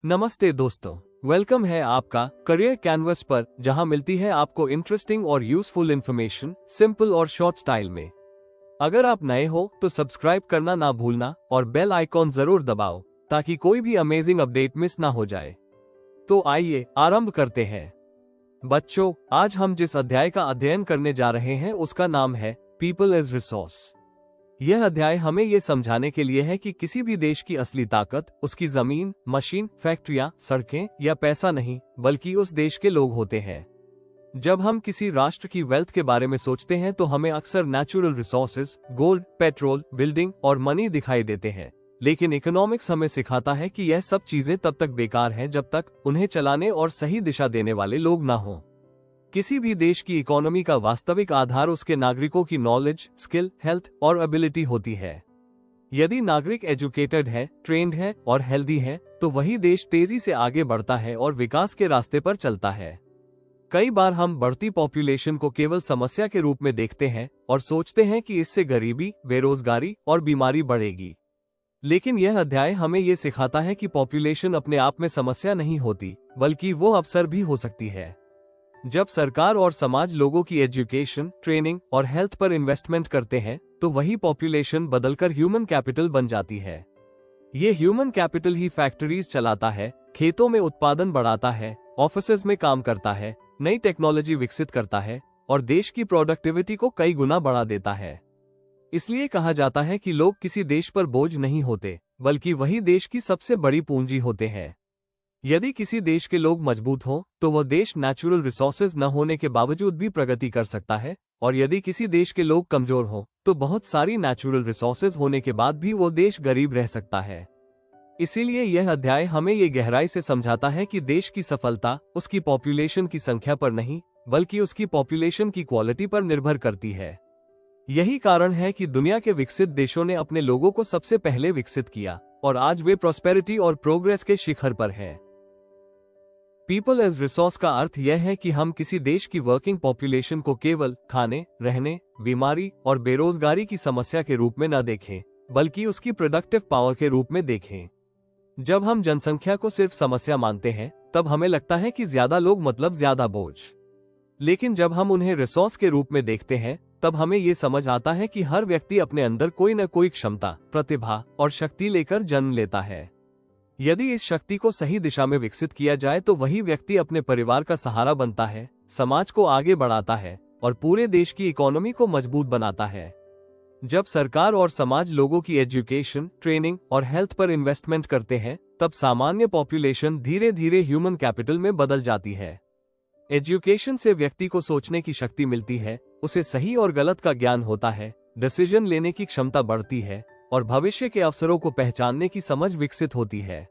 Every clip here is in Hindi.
नमस्ते दोस्तों, वेलकम है आपका करियर कैनवस पर, जहां मिलती है आपको इंटरेस्टिंग और यूजफुल इंफॉर्मेशन सिंपल और शॉर्ट स्टाइल में। अगर आप नए हो तो सब्सक्राइब करना ना भूलना और बेल आइकॉन जरूर दबाओ ताकि कोई भी अमेजिंग अपडेट मिस ना हो जाए। तो आइए आरंभ करते हैं। बच्चों, आज हम जिस अध्याय का अध्ययन करने जा रहे हैं उसका नाम है पीपल एज रिसोर्स। यह अध्याय हमें यह समझाने के लिए है कि किसी भी देश की असली ताकत उसकी जमीन, मशीन, फैक्ट्रियां, सड़कें या पैसा नहीं, बल्कि उस देश के लोग होते हैं। जब हम किसी राष्ट्र की वेल्थ के बारे में सोचते हैं तो हमें अक्सर natural resources, gold, petrol, building और मनी दिखाई देते हैं। लेकिन इकोनॉमिक्स हमें सिखाता है कि यह सब चीजें तब तक बेकार हैं जब तक उन्हें चलाने और सही दिशा देने वाले लोग ना हों। किसी भी देश की इकोनॉमी का वास्तविक आधार उसके नागरिकों की नॉलेज, स्किल, हेल्थ और एबिलिटी होती है। यदि नागरिक एजुकेटेड है, ट्रेंड है और हेल्दी है तो वही देश तेजी से आगे बढ़ता है और विकास के रास्ते पर चलता है। कई बार हम बढ़ती पॉपुलेशन को केवल समस्या के रूप में देखते हैं और सोचते हैं कि इससे गरीबी, बेरोजगारी और बीमारी बढ़ेगी। लेकिन यह अध्याय हमें ये सिखाता है कि पॉपुलेशन अपने आप में समस्या नहीं होती, बल्कि वो अवसर भी हो सकती है। जब सरकार और समाज लोगों की एजुकेशन, ट्रेनिंग और हेल्थ पर इन्वेस्टमेंट करते हैं तो वही पॉपुलेशन बदलकर ह्यूमन कैपिटल बन जाती है। ये ह्यूमन कैपिटल ही फैक्ट्रीज चलाता है, खेतों में उत्पादन बढ़ाता है, ऑफिसेज में काम करता है, नई टेक्नोलॉजी विकसित करता है और देश की प्रोडक्टिविटी को कई गुना बढ़ा देता है। इसलिए कहा जाता है कि लोग किसी देश पर बोझ नहीं होते, बल्कि वही देश की सबसे बड़ी पूंजी होते हैं। यदि किसी देश के लोग मजबूत हों तो वह देश नेचुरल रिसोर्सेज न होने के बावजूद भी प्रगति कर सकता है, और यदि किसी देश के लोग कमजोर हों तो बहुत सारी नेचुरल रिसोर्सेज होने के बाद भी वो देश गरीब रह सकता है। इसीलिए यह अध्याय हमें ये गहराई से समझाता है कि देश की सफलता उसकी पॉपुलेशन की संख्या पर नहीं, बल्कि उसकी पॉपुलेशन की क्वालिटी पर निर्भर करती है। यही कारण है कि दुनिया के विकसित देशों ने अपने लोगों को सबसे पहले विकसित किया और आज वे प्रॉस्पेरिटी और प्रोग्रेस के शिखर पर हैं। पीपल एज रिसोर्स का अर्थ यह है कि हम किसी देश की वर्किंग पॉपुलेशन को केवल खाने, रहने, बीमारी और बेरोजगारी की समस्या के रूप में न देखें, बल्कि उसकी प्रोडक्टिव पावर के रूप में देखें। जब हम जनसंख्या को सिर्फ समस्या मानते हैं तब हमें लगता है कि ज्यादा लोग मतलब ज्यादा बोझ। लेकिन जब हम उन्हें रिसोर्स के रूप में देखते हैं तब हमें ये समझ आता है कि हर व्यक्ति अपने अंदर कोई न कोई क्षमता, प्रतिभा और शक्ति लेकर जन्म लेता है। यदि इस शक्ति को सही दिशा में विकसित किया जाए तो वही व्यक्ति अपने परिवार का सहारा बनता है, समाज को आगे बढ़ाता है और पूरे देश की इकोनॉमी को मजबूत बनाता है। जब सरकार और समाज लोगों की एजुकेशन, ट्रेनिंग और हेल्थ पर इन्वेस्टमेंट करते हैं तब सामान्य पॉपुलेशन धीरे धीरे ह्यूमन कैपिटल में बदल जाती है। एजुकेशन से व्यक्ति को सोचने की शक्ति मिलती है, उसे सही और गलत का ज्ञान होता है, डिसीजन लेने की क्षमता बढ़ती है और भविष्य के अवसरों को पहचानने की समझ विकसित होती है।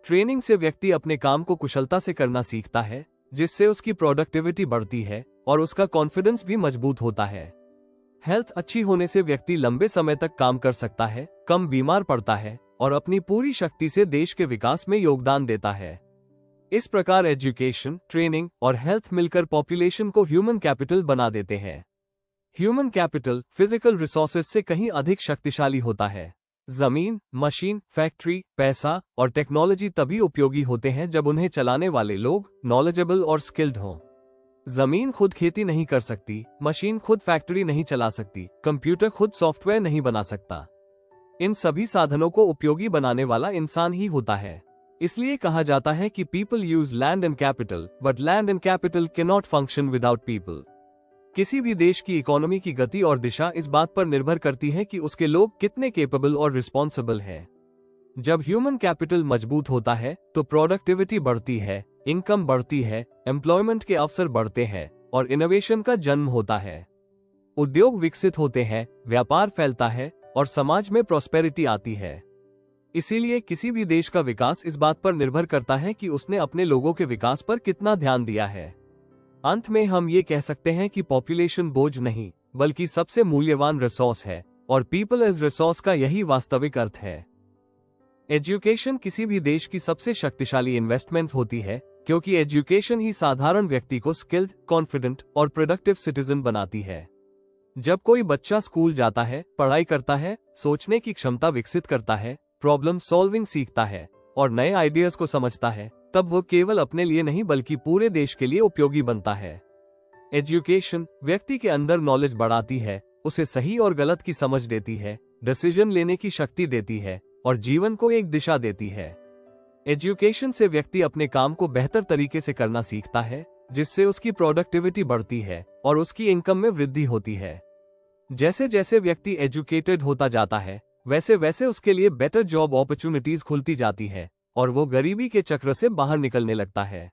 ट्रेनिंग से व्यक्ति अपने काम को कुशलता से करना सीखता है, जिससे उसकी प्रोडक्टिविटी बढ़ती है और उसका कॉन्फिडेंस भी मजबूत होता है। हेल्थ अच्छी होने से व्यक्ति लंबे समय तक काम कर सकता है, कम बीमार पड़ता है और अपनी पूरी शक्ति से देश के विकास में योगदान देता है। इस प्रकार एजुकेशन, ट्रेनिंग और हेल्थ मिलकर पॉपुलेशन को ह्यूमन कैपिटल बना देते हैं। ह्यूमन कैपिटल फिजिकल रिसोर्सेज से कहीं अधिक शक्तिशाली होता है। जमीन, मशीन, फैक्ट्री, पैसा और टेक्नोलॉजी तभी उपयोगी होते हैं जब उन्हें चलाने वाले लोग नॉलेजेबल और स्किल्ड हों। जमीन खुद खेती नहीं कर सकती, मशीन खुद फैक्ट्री नहीं चला सकती, कंप्यूटर खुद सॉफ्टवेयर नहीं बना सकता। इन सभी साधनों को उपयोगी बनाने वाला इंसान ही होता है। इसलिए कहा जाता है कि people use land and capital, but land and capital can not function without people. किसी भी देश की इकोनॉमी की गति और दिशा इस बात पर निर्भर करती है कि उसके लोग कितने केपेबल और रिस्पॉन्सिबल हैं। जब ह्यूमन कैपिटल मजबूत होता है तो प्रोडक्टिविटी बढ़ती है, इनकम बढ़ती है, एम्प्लॉयमेंट के अवसर बढ़ते हैं और इनोवेशन का जन्म होता है। उद्योग विकसित होते हैं, व्यापार फैलता है और समाज में प्रॉस्पेरिटी आती है। इसीलिए किसी भी देश का विकास इस बात पर निर्भर करता है कि उसने अपने लोगों के विकास पर कितना ध्यान दिया है। अंत में हम ये कह सकते हैं कि पॉपुलेशन बोझ नहीं, बल्कि सबसे मूल्यवान रिसोर्स है और पीपल एज रिसोर्स का यही वास्तविक अर्थ है। एजुकेशन किसी भी देश की सबसे शक्तिशाली इन्वेस्टमेंट होती है, क्योंकि एजुकेशन ही साधारण व्यक्ति को स्किल्ड, कॉन्फिडेंट और प्रोडक्टिव सिटीजन बनाती है। जब कोई बच्चा स्कूल जाता है, पढ़ाई करता है, सोचने की क्षमता विकसित करता है, प्रॉब्लम सॉल्विंग सीखता है और नए आइडियाज को समझता है, तब वो केवल अपने लिए नहीं बल्कि पूरे देश के लिए उपयोगी बनता है। एजुकेशन व्यक्ति के अंदर नॉलेज बढ़ाती है, उसे सही और गलत की समझ देती है, डिसीजन लेने की शक्ति देती है और जीवन को एक दिशा देती है। एजुकेशन से व्यक्ति अपने काम को बेहतर तरीके से करना सीखता है, जिससे उसकी प्रोडक्टिविटी बढ़ती है और उसकी इनकम में वृद्धि होती है। जैसे जैसे व्यक्ति एजुकेटेड होता जाता है, वैसे वैसे उसके लिए बेटर जॉब अपॉर्चुनिटीज खुलती जाती है और वो गरीबी के चक्र से बाहर निकलने लगता है।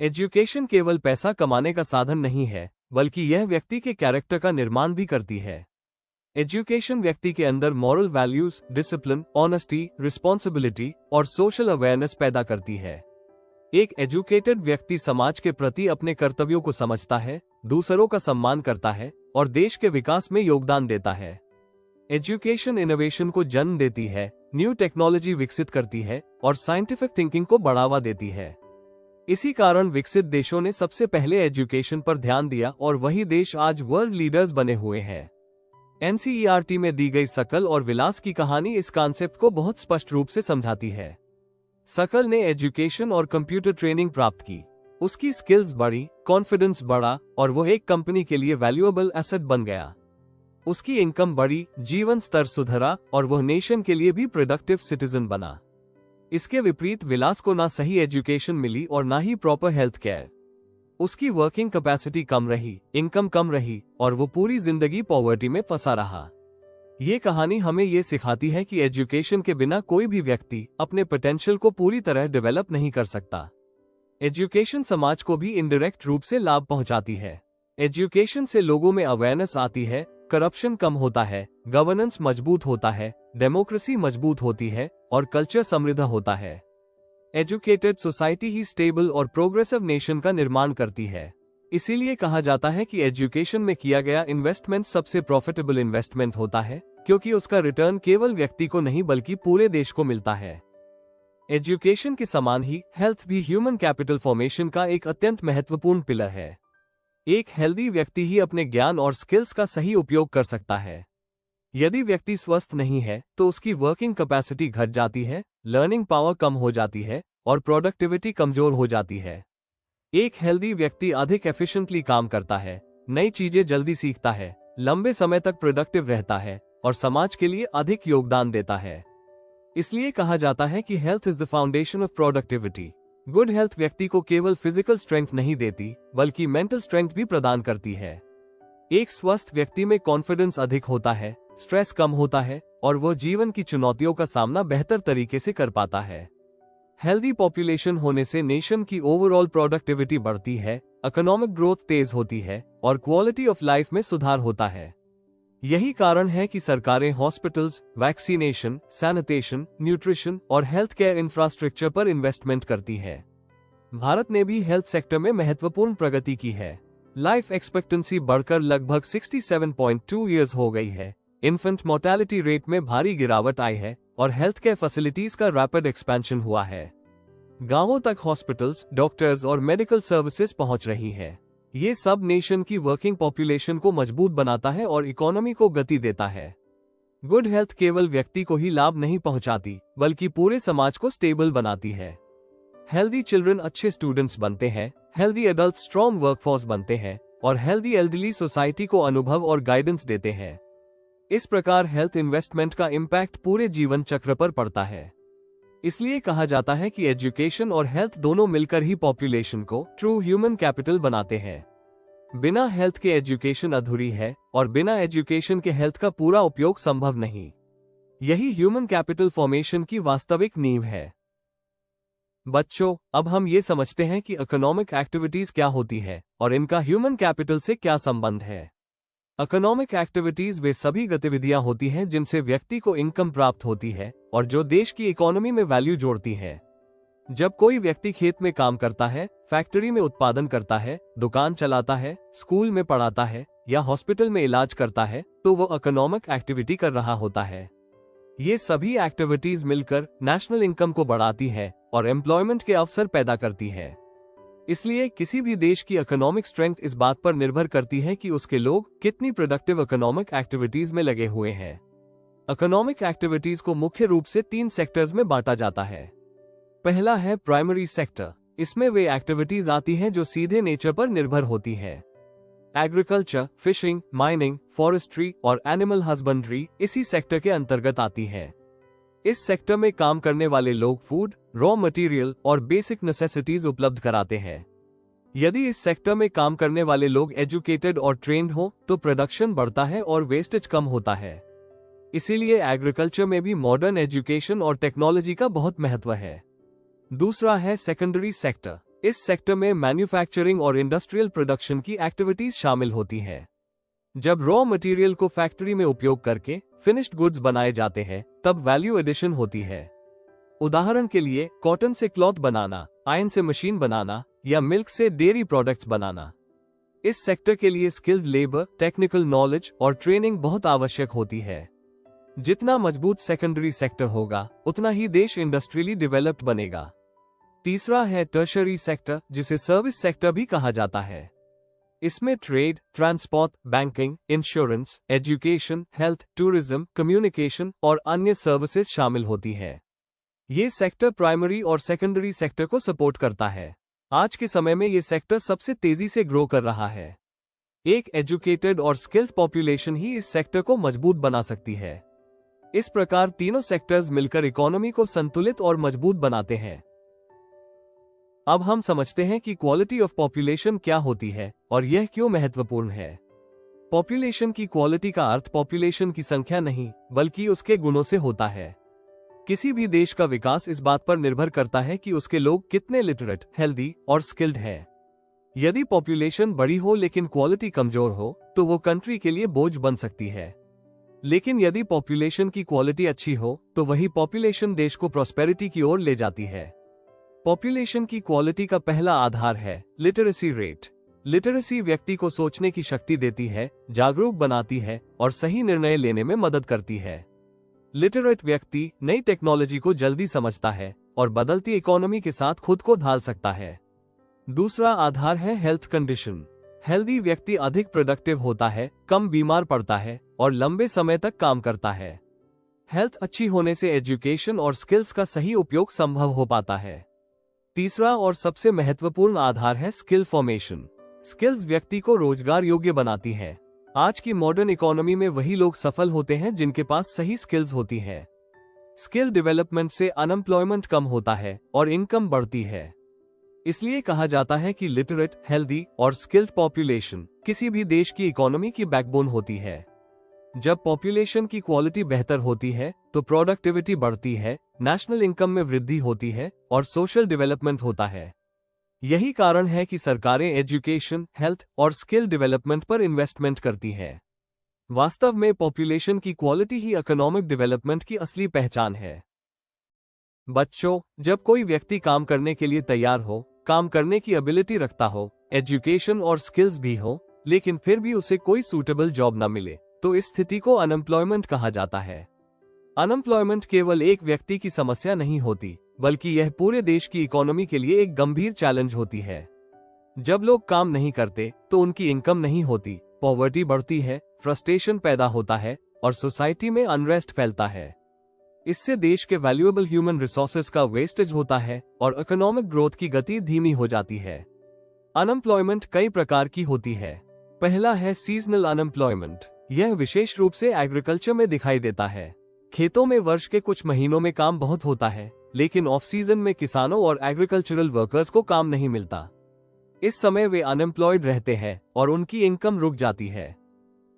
एजुकेशन केवल पैसा कमाने का साधन नहीं है, बल्कि यह व्यक्ति के कैरेक्टर का निर्माण भी करती है। एजुकेशन व्यक्ति के अंदर moral values, discipline, honesty, responsibility और सोशल अवेयरनेस पैदा करती है। एक एजुकेटेड व्यक्ति समाज के प्रति अपने कर्तव्यों को समझता है, दूसरों का सम्मान करता है और देश के विकास में योगदान देता है। एजुकेशन इनोवेशन को जन्म देती है, न्यू टेक्नोलॉजी विकसित करती है और साइंटिफिक थिंकिंग को बढ़ावा देती है। इसी कारण विकसित देशों ने सबसे पहले एजुकेशन पर ध्यान दिया और वही देश आज वर्ल्ड लीडर्स बने हुए हैं। एनसीईआरटी में दी गई सकल और विलास की कहानी इस कॉन्सेप्ट को बहुत स्पष्ट रूप से समझाती है। सकल ने एजुकेशन और कंप्यूटर ट्रेनिंग प्राप्त की, उसकी स्किल्स बढ़ी, कॉन्फिडेंस बढ़ा और वो एक कंपनी के लिए वैल्यूएबल एसेट बन गया। उसकी इनकम बढ़ी, जीवन स्तर सुधरा और वह नेशन के लिए भी प्रोडक्टिव सिटीजन बना। इसके विपरीत विलास को ना सही एजुकेशन मिली और ना ही प्रॉपर हेल्थ केयर। उसकी वर्किंग कैपेसिटी कम रही, इनकम कम रही और वो पूरी जिंदगी पॉवर्टी में फंसा रहा। ये कहानी हमें ये सिखाती है कि एजुकेशन के बिना कोई भी व्यक्ति अपने पोटेंशियल को पूरी तरह डेवलप नहीं कर सकता। एजुकेशन समाज को भी इनडायरेक्ट रूप से लाभ पहुंचाती है। एजुकेशन से लोगों में अवेयरनेस आती है, करप्शन कम होता है, गवर्नेंस मजबूत होता है, डेमोक्रेसी मजबूत होती है और कल्चर समृद्ध होता है। एजुकेटेड सोसाइटी ही स्टेबल और प्रोग्रेसिव नेशन का निर्माण करती है। इसीलिए कहा जाता है कि एजुकेशन में किया गया इन्वेस्टमेंट सबसे प्रॉफिटेबल इन्वेस्टमेंट होता है, क्योंकि उसका रिटर्न केवल व्यक्ति को नहीं बल्कि पूरे देश को मिलता है। एजुकेशन के समान ही हेल्थ भी ह्यूमन कैपिटल फॉर्मेशन का एक अत्यंत महत्वपूर्ण पिलर है। एक हेल्दी व्यक्ति ही अपने ज्ञान और स्किल्स का सही उपयोग कर सकता है। यदि व्यक्ति स्वस्थ नहीं है तो उसकी वर्किंग कैपेसिटी घट जाती है, लर्निंग पावर कम हो जाती है और प्रोडक्टिविटी कमजोर हो जाती है। एक हेल्दी व्यक्ति अधिक एफिशिएंटली काम करता है, नई चीजें जल्दी सीखता है, लंबे समय तक प्रोडक्टिव रहता है और समाज के लिए अधिक योगदान देता है। इसलिए कहा जाता है कि health is the foundation of productivity. Good health व्यक्ति को केवल फिजिकल स्ट्रेंथ नहीं देती बल्कि मेंटल स्ट्रेंथ भी प्रदान करती है। एक स्वस्थ व्यक्ति में कॉन्फिडेंस अधिक होता है, स्ट्रेस कम होता है और वो जीवन की चुनौतियों का सामना बेहतर तरीके से कर पाता है। हेल्दी पॉपुलेशन होने से नेशन की ओवरऑल प्रोडक्टिविटी बढ़ती है, इकोनॉमिक ग्रोथ तेज होती है और क्वालिटी ऑफ लाइफ में सुधार होता है। यही कारण है कि सरकारें हॉस्पिटल्स, वैक्सीनेशन, सैनिटेशन, न्यूट्रिशन और हेल्थ केयर इंफ्रास्ट्रक्चर पर इन्वेस्टमेंट करती है। भारत ने भी हेल्थ सेक्टर में महत्वपूर्ण प्रगति की है। लाइफ एक्सपेक्टेंसी बढ़कर लगभग 67.2 ईयर्स हो गई है। इन्फेंट मोर्टेलिटी रेट में भारी गिरावट आई है और हेल्थ केयर फैसिलिटीज का रैपिड एक्सपेंशन हुआ है। गांवों तक हॉस्पिटल्स, डॉक्टर्स और मेडिकल सर्विसेज पहुंच रही है। ये सब नेशन की वर्किंग पॉपुलेशन को मजबूत बनाता है और इकोनॉमी को गति देता है। गुड हेल्थ केवल व्यक्ति को ही लाभ नहीं पहुंचाती बल्कि पूरे समाज को स्टेबल बनाती है। हेल्दी चिल्ड्रन अच्छे स्टूडेंट्स बनते हैं, हेल्दी एडल्ट स्ट्रॉन्ग वर्कफोर्स बनते हैं और हेल्दी एल्डरली सोसाइटी को अनुभव और गाइडेंस देते हैं। इस प्रकार हेल्थ इन्वेस्टमेंट का इम्पैक्ट पूरे जीवन चक्र पर पड़ता है। इसलिए कहा जाता है कि एजुकेशन और हेल्थ दोनों मिलकर ही पॉपुलेशन को ट्रू ह्यूमन कैपिटल बनाते हैं। बिना हेल्थ के एजुकेशन अधूरी है और बिना एजुकेशन के हेल्थ का पूरा उपयोग संभव नहीं। यही ह्यूमन कैपिटल फॉर्मेशन की वास्तविक नींव है। बच्चों, अब हम ये समझते हैं कि इकोनॉमिक एक्टिविटीज क्या होती है और इनका ह्यूमन कैपिटल से क्या संबंध है। इकोनॉमिक एक्टिविटीज वे सभी गतिविधियां होती हैं जिनसे व्यक्ति को इनकम प्राप्त होती है और जो देश की इकोनॉमी में वैल्यू जोड़ती है। जब कोई व्यक्ति खेत में काम करता है, फैक्ट्री में उत्पादन करता है, दुकान चलाता है, स्कूल में पढ़ाता है या हॉस्पिटल में इलाज करता है, तो वो इकोनॉमिक एक्टिविटी कर रहा होता है। ये सभी एक्टिविटीज मिलकर नेशनल इनकम को बढ़ाती है और एम्प्लॉयमेंट के अवसर पैदा करती है। इसलिए किसी भी देश की इकोनॉमिक स्ट्रेंथ इस बात पर निर्भर करती है कि उसके लोग कितनी प्रोडक्टिव इकोनॉमिक एक्टिविटीज में लगे हुए हैं। इकोनॉमिक एक्टिविटीज को मुख्य रूप से 3 सेक्टर्स में बांटा जाता है। पहला है प्राइमरी सेक्टर। इसमें वे एक्टिविटीज आती हैं जो सीधे नेचर पर निर्भर होती है। एग्रीकल्चर, फिशिंग, माइनिंग, फॉरेस्ट्री और एनिमल हस्बेंड्री इसी सेक्टर के अंतर्गत आती है। इस सेक्टर में काम करने वाले लोग फूड, रॉ मटेरियल और बेसिक नेसेसिटीज उपलब्ध कराते हैं। यदि इस सेक्टर में काम करने वाले लोग एजुकेटेड और ट्रेन्ड हो तो प्रोडक्शन बढ़ता है और वेस्टेज कम होता है। इसीलिए एग्रीकल्चर में भी मॉडर्न एजुकेशन और टेक्नोलॉजी का बहुत महत्व है। दूसरा है सेकेंडरी सेक्टर। इस सेक्टर में मैन्युफैक्चरिंग और इंडस्ट्रियल प्रोडक्शन की एक्टिविटीज शामिल होती है। जब रॉ मटेरियल को फैक्ट्री में उपयोग करके फिनिश्ड गुड्स बनाए जाते हैं तब वैल्यू एडिशन होती है। उदाहरण के लिए कॉटन से क्लॉथ बनाना, आयरन से मशीन बनाना या मिल्क से डेयरी प्रोडक्ट्स बनाना। इस सेक्टर के लिए स्किल्ड लेबर, टेक्निकल नॉलेज और ट्रेनिंग बहुत आवश्यक होती है। जितना मजबूत सेकेंडरी सेक्टर होगा उतना ही देश इंडस्ट्रियली डेवलप्ड बनेगा। तीसरा है टर्शरी सेक्टर, जिसे सर्विस सेक्टर भी कहा जाता है। इसमें trade, transport, banking, insurance, education, health, tourism, communication और अन्य सर्विसेज शामिल होती है। ये सेक्टर प्राइमरी और सेकेंडरी सेक्टर को सपोर्ट करता है। आज के समय में ये सेक्टर सबसे तेजी से ग्रो कर रहा है। एक एजुकेटेड और स्किल्ड पॉपुलेशन ही इस सेक्टर को मजबूत बना सकती है। इस प्रकार तीनों सेक्टर्स मिलकर इकोनॉमी को संतुलित और मजबूत बनाते हैं। अब हम समझते हैं कि क्वालिटी ऑफ पॉपुलेशन क्या होती है और यह क्यों महत्वपूर्ण है। पॉपुलेशन की क्वालिटी का अर्थ पॉपुलेशन की संख्या नहीं बल्कि उसके गुणों से होता है। किसी भी देश का विकास इस बात पर निर्भर करता है कि उसके लोग कितने लिटरेट, हेल्दी और स्किल्ड हैं। यदि पॉपुलेशन बड़ी हो लेकिन क्वालिटी कमजोर हो तो वो कंट्री के लिए बोझ बन सकती है। लेकिन यदि पॉपुलेशन की क्वालिटी अच्छी हो तो वही पॉपुलेशन देश को प्रॉस्पेरिटी की ओर ले जाती है। पॉपुलेशन की क्वालिटी का पहला आधार है लिटरेसी रेट। लिटरेसी व्यक्ति को सोचने की शक्ति देती है, जागरूक बनाती है और सही निर्णय लेने में मदद करती है। लिटरेट व्यक्ति नई टेक्नोलॉजी को जल्दी समझता है और बदलती इकोनॉमी के साथ खुद को ढाल सकता है। दूसरा आधार है हेल्थ कंडीशन। हेल्दी व्यक्ति अधिक प्रोडक्टिव होता है, कम बीमार पड़ता है और लंबे समय तक काम करता है। हेल्थ अच्छी होने से एजुकेशन और स्किल्स का सही उपयोग संभव हो पाता है। तीसरा और सबसे महत्वपूर्ण आधार है स्किल फॉर्मेशन। स्किल्स व्यक्ति को रोजगार योग्य बनाती है। आज की मॉडर्न इकोनॉमी में वही लोग सफल होते हैं जिनके पास सही स्किल्स होती है। स्किल डेवलपमेंट से अनएम्प्लॉयमेंट कम होता है और इनकम बढ़ती है। इसलिए कहा जाता है कि लिटरेट, हेल्दी और स्किल्ड पॉपुलेशन किसी भी देश की इकोनॉमी की बैकबोन होती है। जब पॉपुलेशन की क्वालिटी बेहतर होती है तो प्रोडक्टिविटी बढ़ती है, नेशनल इनकम में वृद्धि होती है और सोशल डेवलपमेंट होता है। यही कारण है कि सरकारें एजुकेशन, हेल्थ और स्किल डेवलपमेंट पर इन्वेस्टमेंट करती है। वास्तव में पॉपुलेशन की क्वालिटी ही इकोनॉमिक डेवलपमेंट की असली पहचान है। बच्चों, जब कोई व्यक्ति काम करने के लिए तैयार हो, काम करने की एबिलिटी रखता हो, एजुकेशन और स्किल्स भी हो, लेकिन फिर भी उसे कोई सूटेबल जॉब न मिले तो इस स्थिति को अनएम्प्लॉयमेंट कहा जाता है। अनएम्प्लॉयमेंट केवल एक व्यक्ति की समस्या नहीं होती बल्कि यह पूरे देश की इकोनॉमी के लिए एक गंभीर चैलेंज होती है। जब लोग काम नहीं करते तो उनकी इनकम नहीं होती, पॉवर्टी बढ़ती है, फ्रस्ट्रेशन पैदा होता है और सोसाइटी में अनरेस्ट फैलता है। इससे देश के वैल्यूएबल ह्यूमन रिसोर्सेज का वेस्टेज होता है और इकोनॉमिक ग्रोथ की गति धीमी हो जाती है। अनएम्प्लॉयमेंट कई प्रकार की होती है। पहला है सीजनल अनएम्प्लॉयमेंट। यह विशेष रूप से एग्रीकल्चर में दिखाई देता है। खेतों में वर्ष के कुछ महीनों में काम बहुत होता है, लेकिन ऑफ सीजन में किसानों और एग्रीकल्चरल वर्कर्स को काम नहीं मिलता। इस समय वे अनएम्प्लॉयड रहते हैं और उनकी इनकम रुक जाती है।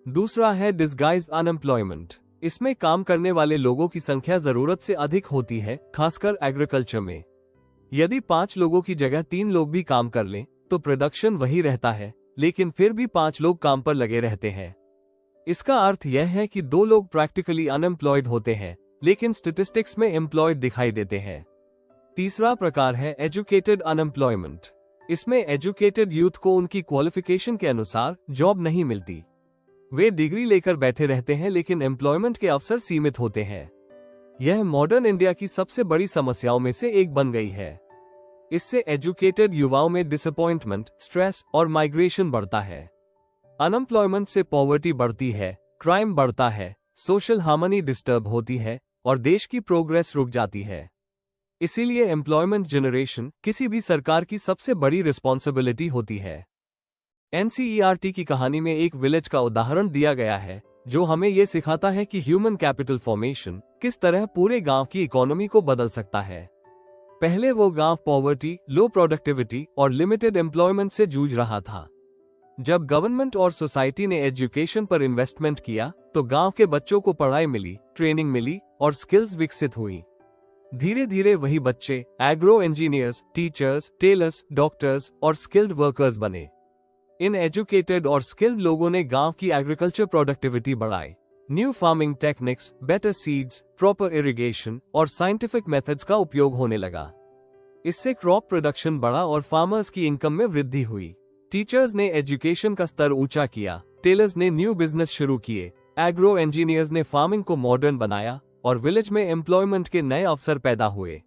दूसरा है डिस्गाइज्ड अनएम्प्लॉयमेंट। इसमें काम करने वाले लोगों की संख्या जरूरत से अधिक होती है, खासकर एग्रीकल्चर में। यदि 5 लोगों की जगह 3 लोग भी काम कर लें तो प्रोडक्शन वही रहता है, लेकिन फिर भी 5 लोग काम पर लगे रहते हैं। इसका अर्थ यह है कि 2 लोग प्रैक्टिकली अनएम्प्लॉयड होते हैं लेकिन स्टेटिस्टिक्स में एम्प्लॉयड दिखाई देते हैं। तीसरा प्रकार है एजुकेटेड अनएम्प्लॉयमेंट। इसमें एजुकेटेड यूथ को उनकी क्वालिफिकेशन के अनुसार जॉब नहीं मिलती। वे डिग्री लेकर बैठे रहते हैं लेकिन एम्प्लॉयमेंट के अवसर सीमित होते हैं। यह मॉडर्न इंडिया की सबसे बड़ी समस्याओं में से एक बन गई है। इससे एजुकेटेड युवाओं में डिसअपॉइंटमेंट, स्ट्रेस और माइग्रेशन बढ़ता है। अनएम्प्लॉयमेंट से पॉवर्टी बढ़ती है, क्राइम बढ़ता है, सोशल हार्मनी डिस्टर्ब होती है और देश की प्रोग्रेस रुक जाती है। इसीलिए एम्प्लॉयमेंट जनरेशन किसी भी सरकार की सबसे बड़ी रिस्पॉन्सिबिलिटी होती है। एनसीईआरटी की कहानी में एक विलेज का उदाहरण दिया गया है जो हमें ये सिखाता है कि ह्यूमन कैपिटल फॉर्मेशन किस तरह पूरे गांव की इकोनॉमी को बदल सकता है। पहले वो गांव पॉवर्टी, लो प्रोडक्टिविटी और लिमिटेड एम्प्लॉयमेंट से जूझ रहा था। जब गवर्नमेंट और सोसाइटी ने एजुकेशन पर इन्वेस्टमेंट किया तो गांव के बच्चों को पढ़ाई मिली, ट्रेनिंग मिली और स्किल्स विकसित हुई। धीरे धीरे वही बच्चे agro engineers, teachers, tailors, doctors और स्किल्ड वर्कर्स बने। इन एजुकेटेड और स्किल्ड लोगों ने गांव की एग्रीकल्चर प्रोडक्टिविटी बढ़ाई। New farming techniques, better seeds, proper irrigation और साइंटिफिक मेथड्स का उपयोग होने लगा। इससे क्रॉप प्रोडक्शन बढ़ा और फार्मर्स की इनकम में वृद्धि हुई। टीचर्स ने एजुकेशन का स्तर ऊंचा किया, टेलर्स ने न्यू बिजनेस शुरू किए, एग्रो इंजीनियर्स ने फार्मिंग को मॉडर्न बनाया और विलेज में एम्प्लॉयमेंट के नए अवसर पैदा हुए।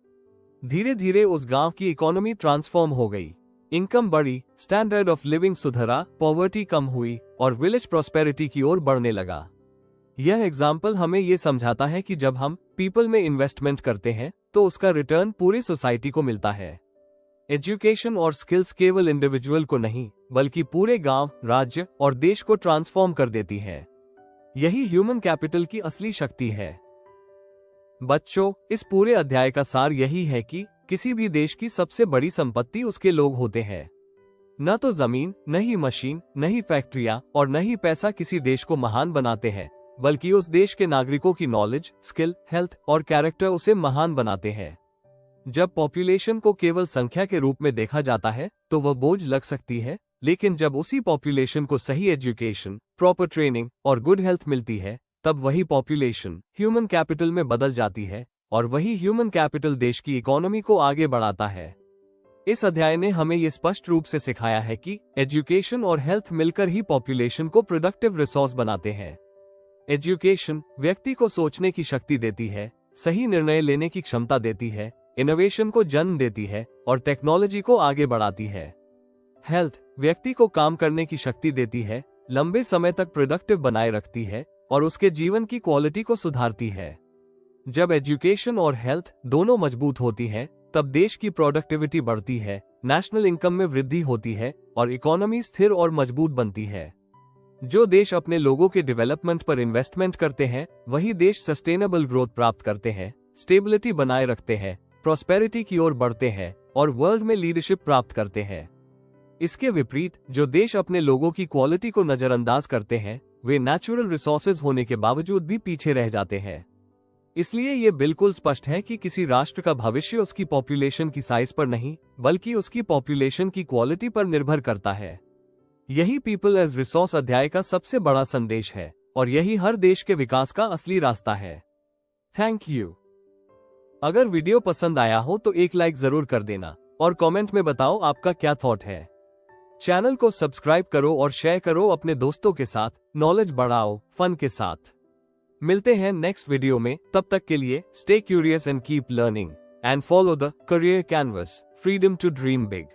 धीरे धीरे उस गांव की इकोनॉमी ट्रांसफॉर्म हो गई। इनकम बढ़ी, स्टैंडर्ड ऑफ लिविंग सुधरा, पॉवर्टी कम हुई और विलेज प्रॉस्पेरिटी की ओर बढ़ने लगा। यह एग्जाम्पल हमें ये समझाता है कि जब हम पीपल में इन्वेस्टमेंट करते हैं तो उसका रिटर्न पूरी सोसाइटी को मिलता है। एजुकेशन और स्किल्स केवल इंडिविजुअल को नहीं बल्कि पूरे गांव, राज्य और देश को ट्रांसफॉर्म कर देती है। यही ह्यूमन कैपिटल की असली शक्ति है। बच्चों, इस पूरे अध्याय का सार यही है कि किसी भी देश की सबसे बड़ी संपत्ति उसके लोग होते हैं। न तो जमीन, न ही मशीन, न ही फैक्ट्रियां और न ही पैसा किसी देश को महान बनाते हैं, बल्कि उस देश के नागरिकों की नॉलेज, स्किल, हेल्थ और कैरेक्टर उसे महान बनाते हैं। जब पॉपुलेशन को केवल संख्या के रूप में देखा जाता है तो वह बोझ लग सकती है, लेकिन जब उसी पॉपुलेशन को सही एजुकेशन, प्रॉपर ट्रेनिंग और गुड हेल्थ मिलती है तब वही पॉपुलेशन ह्यूमन कैपिटल में बदल जाती है और वही ह्यूमन कैपिटल देश की इकोनॉमी को आगे बढ़ाता है। इस अध्याय ने हमें ये स्पष्ट रूप से सिखाया है कि एजुकेशन और हेल्थ मिलकर ही पॉपुलेशन को प्रोडक्टिव रिसोर्स बनाते हैं। एजुकेशन व्यक्ति को सोचने की शक्ति देती है, सही निर्णय लेने की क्षमता देती है, इनोवेशन को जन्म देती है और टेक्नोलॉजी को आगे बढ़ाती है। हेल्थ व्यक्ति को काम करने की शक्ति देती है, लंबे समय तक प्रोडक्टिव बनाए रखती है और उसके जीवन की क्वालिटी को सुधारती है। जब एजुकेशन और हेल्थ दोनों मजबूत होती हैं, तब देश की प्रोडक्टिविटी बढ़ती है, नेशनल इनकम में वृद्धि होती है और इकोनॉमी स्थिर और मजबूत बनती है। जो देश अपने लोगों के डेवलपमेंट पर इन्वेस्टमेंट करते हैं वही देश सस्टेनेबल ग्रोथ प्राप्त करते हैं, स्टेबिलिटी बनाए रखते हैं, प्रॉस्पेरिटी की ओर बढ़ते हैं और वर्ल्ड में लीडरशिप प्राप्त करते हैं। इसके विपरीत जो देश अपने लोगों की क्वालिटी को नजरअंदाज करते हैं वे नेचुरल रिसोर्सेज होने के बावजूद भी पीछे रह जाते हैं। इसलिए ये बिल्कुल स्पष्ट है कि किसी राष्ट्र का भविष्य उसकी पॉपुलेशन की साइज पर नहीं बल्कि उसकी पॉपुलेशन की क्वालिटी पर निर्भर करता है। यही पीपल एज रिसोर्स अध्याय का सबसे बड़ा संदेश है और यही हर देश के विकास का असली रास्ता है। Thank you. अगर वीडियो पसंद आया हो तो एक लाइक जरूर कर देना और कमेंट में बताओ आपका क्या थॉट है। चैनल को सब्सक्राइब करो और शेयर करो अपने दोस्तों के साथ। नॉलेज बढ़ाओ फन के साथ। मिलते हैं नेक्स्ट वीडियो में, तब तक के लिए stay curious and keep learning and follow the career canvas, freedom to dream big.